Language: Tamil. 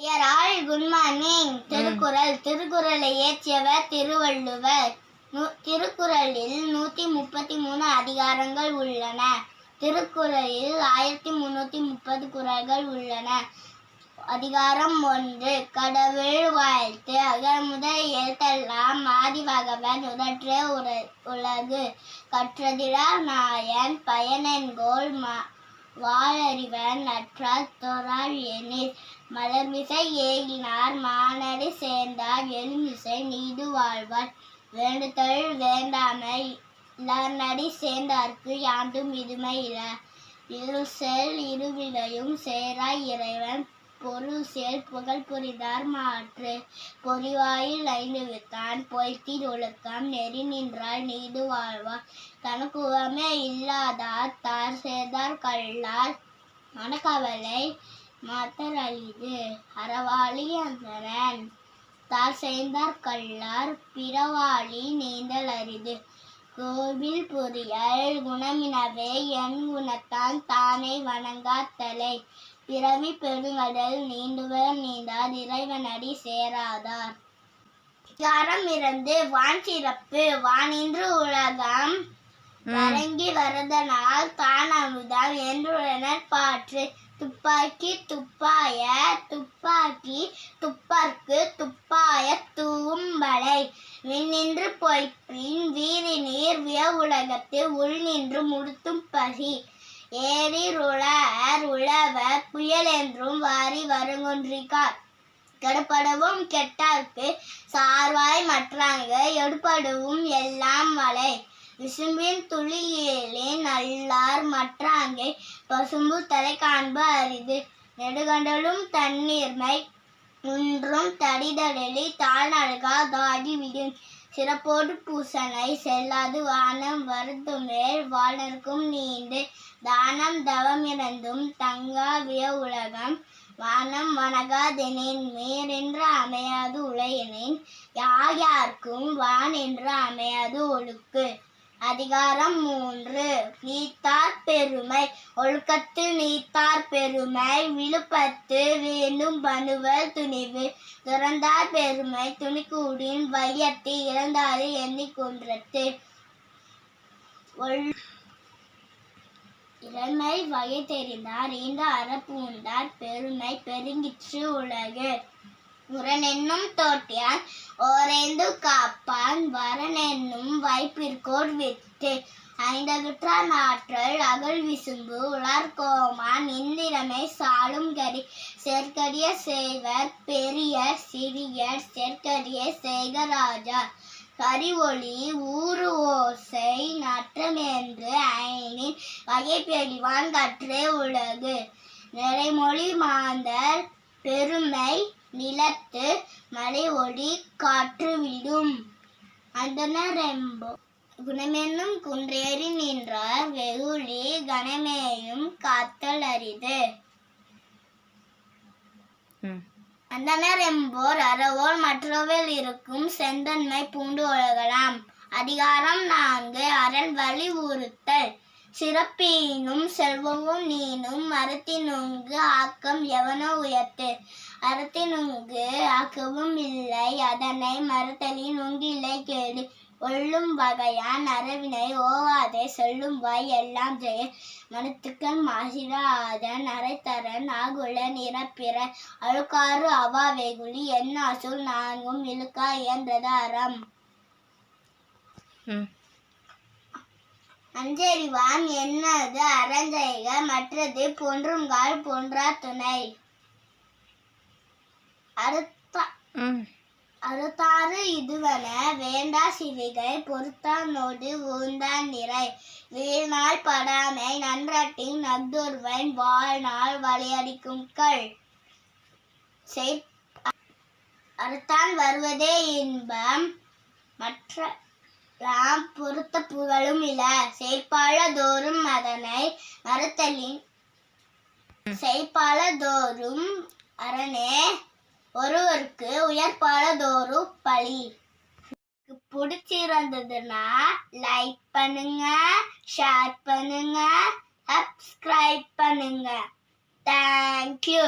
Dear all, good morning. திருக்குறளை இயற்றியவர் திருவள்ளுவர். திருக்குறளில் 133 அதிகாரங்கள் உள்ளன. திருக்குறளில் 1330 குறள்கள் உள்ளன. அதிகாரம் 1. கடவுள் வாழ்த்து. அகமுதல் எழுத்தெல்லாம் ஆதிபகவன் முதற்றே உலகு. கற்றதிலா நாயன் பயனென்கோள் வாளறிவன் நற்றால் தொழால் எனில். மலர்மிசை ஏகினார் மானடி சேர்ந்தார் எழுமிசை நீடு வாழ்வார். வேண்டுதல் வேண்டாமை இளநடி சேர்ந்தார்க்கு யாண்டும் இதுமை இல. இருசெல் இருவினையும் சேராய் இறைவன் பொருள்செல் புகழ் புரிதார் மாற்று. பொறிவாயில் 5 வித்தான் பொய்த்தின் ஒழுக்கம் நெறி நின்றால் நீடு வாழ்வார். தனக்குவமே இல்லாதார் தார் சேர்ந்தார் கல்லார் மனக்கவலை மாத்தர் அளிது. அறவாளி அந்தணன் தார் சேர்ந்தார் கல்லார் பிறவாளி நீந்தல் அரிது. கோவில் பொறியல் குணமினவே என் குணத்தான் தானே வணங்காத்தலை. பிறவி பெருங்கடல் நீண்டுவர் நீந்தார் இறைவனடி சேராதார். அதிகாரம் 2. வான் சிறப்பு. வானின்று உலகம் வழங்கி வரதனால் தான் அமுதம் என்றுள்ளனர் பாற்று. துப்பாக்கி துப்பாய துப்பாக்கி துப்பர்க்கு துப்பாய தூம்பலை. விண்ணின்று பொய்ப்பின் வீரி நீர் உலகத்து உள் நின்று முடுத்தும் பசி. ஏரிர் உளர் உழவர் புயல் என்றும் வாரி வருங்கொன்றிக்கார். கெடுபடவும் கெட்டார்க்கு சார்வாய் மற்றாங்க எடுபடவும் எல்லாம் மலை. விசும்பின் துளியேலின் நல்லார் மற்றாங்கை பசும்பு தலை காண்ப அரிது. நெடுகண்டலும் தண்ணீர்மை ஒன்றும் தடிதடலி தாழ் நல்கா தாடி விடும். சிறப்போடு பூசனை செல்லாது வானம் வருத்துமேல் வாழ்நர்க்கும் நீண்டு. தானம் தவம் இறந்தும் தங்காவிய உலகம் வானம் வணங்காதெனின் மேரென்று அமையாது உலையெனின். யார்க்கும் வான் என்று அமையாது ஒழுக்கு. அதிகாரம் 3. நீத்தார் பெருமை. ஒழுக்கத்து நீத்தார் பெருமை விழுப்பத்து வேண்டும் பணுவல் துணிவு. துறந்தார் பெருமை துணிக்கூடின் வையத்து இறந்தாறு எண்ணிக் குன்றத்து. இளமை வகை தெரிந்தார் ஈந்த அறப்பூண்டார் பெருமை பெருங்கிற்று உலகு. உரனென்னும் தோட்டியான் ஓரேந்து காப்பான் வரனென்னும் வைப்பிற்கோர் வித்து. ஐந்தகுற்றான் ஆற்றல் அகல் விசும்பு உலர்கோமான் இந்திரமை சாலும் கரி. செயற்கரிய செய்வர் பெரியர் சிறியர் செயற்கரிய செய்க ராஜா. கரி ஒளி ஊறு ஓசை நற்றமென்று ஐனின் வகை பெறிவான் கற்றே உலகு. நிறைமொழி மாந்தர் பெருமை நிலத்து மலை ஒளி காற்று விடும். அந்தணரெம்போ குணமென்னும் குன்றேறி நின்றார் வெகுளி கணமேயும் காத்தல் அரிது. அந்தணரெம்போர் அறவோர் மற்றவில் இருக்கும் செந்தன்மை பூண்டு ஒழுகலாம். அதிகாரம் 4. அரண் வலியுறுத்தல். சிறப்பீனும் செல்வமும் நீனும் அறத்தினுங்கு ஆக்கம் எவனோ உயர்த்து. அறத்தினுங்கு ஆக்கமும் இல்லை அதனை மறுத்தலின் உங்கில்லை கேடு. ஒள்ளும் வகையான் அறவினை ஓவாதே சொல்லும் வாய் எல்லாம் ஜெய. மனத்துக்கண் மாசிராதன் அரைத்தரன் ஆகுல நிறப்பிற. அழுக்காறு அவா வெகுளி என்னாசுல் 4 இழுக்கா இயன்றது அறம். அஞ்சறிவான் என்னது அறஞ்செய்க மற்றது பொன்றுங்கால் பொன்றா துணை. அறுத்தாறு இதுவன வேண்டா சிவிகை பொறுத்தானோடு ஊந்தான் நிறை. வீழ்நாள் படாமை நன்றாட்டின் நக்தொருவன் வாழ்நாள் வளையடிக்கும் கள். அறுத்தான் வருவதே இன்பம் மற்ற பொறுத்த புகழும் இல. செய்பால தோறும் அதனை மறுத்தலின் செய்பால தோறும் அரணே ஒருவருக்கு உயர்பால தோறும் பழி. பிடிச்சிருந்ததுன்னா லைக் பண்ணுங்க, ஷேர் பண்ணுங்க, சப்ஸ்கிரைப் பண்ணுங்க. தேங்க்யூ.